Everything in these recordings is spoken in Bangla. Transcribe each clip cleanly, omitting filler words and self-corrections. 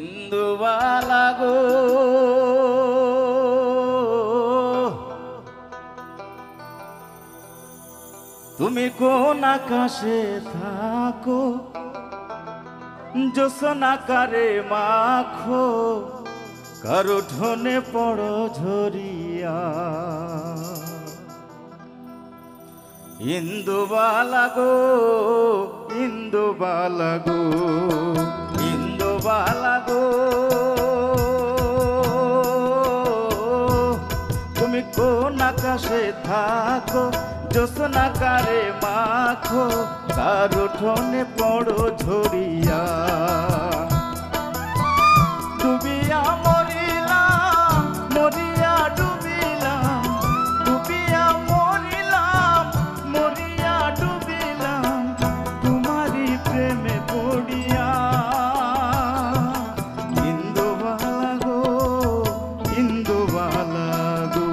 ইন্দুবালা গো তুমি কোন আকাশে থাকো জোছনাকারে মাখো কারো ঠোনে পড়ো ঝরিয়া ইন্দুবালা গো ইন্দুবালা গো ইন্দুবালা গো তুমি কোন আকাশে থাকো জোছনাকারে মাখো কারো ঠোনে পড়ো ঝরিয়া ডুবিয়া মরিলাম মরিয়া ডুবিলাম ডুবিয়া মরিলাম মরিয়া ডুবিলাম তোমারই প্রেমে পড়িয়া ইন্দুবালা গো ইন্দুবালা গো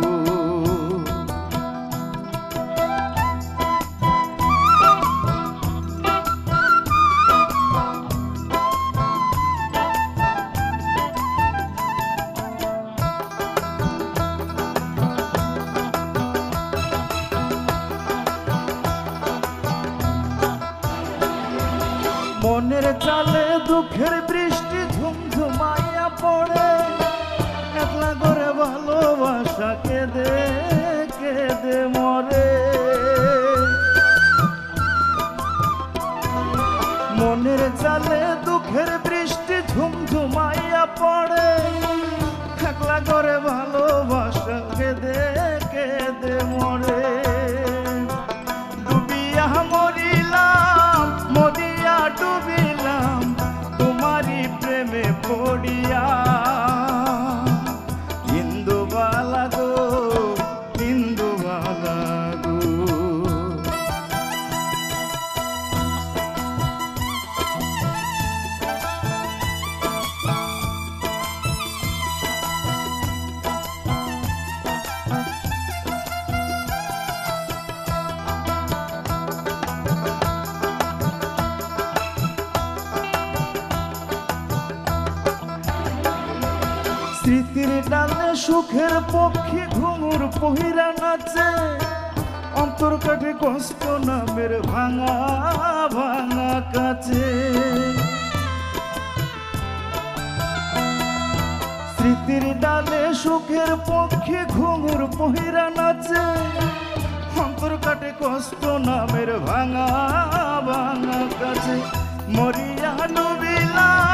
মনের চালে দুঃখের বৃষ্টি ঝুমঝুমাইয়া পড়ে একলা করে ভালোবাসা কেঁদে কেঁদে মরে মনের চালে দুঃখের বৃষ্টি ঝুমঝুমাইয়া পড়ে একলা করে ভালোবাসা কেঁদে কেঁদে মরে ডুবিয়া মরিলাম মরিয়া ডুবিলাম তোমারই প্রেমে পড়িয়া ইন্দুবালা গো ইন্দুবালা গো স্মৃতির ডালে সুখের পক্ষী ঘুঙুর পহিরা নাচে অন্তর কাটে কষ্ট নামের ভাঙা ভাঙা কাছে স্মৃতির ডালে সুখের পক্ষী ঘুঙুর পহিরা নাচে অন্তর কাটে কষ্ট নামের ভাঙা ভাঙা কাছে মরিয়া ডুবিলাম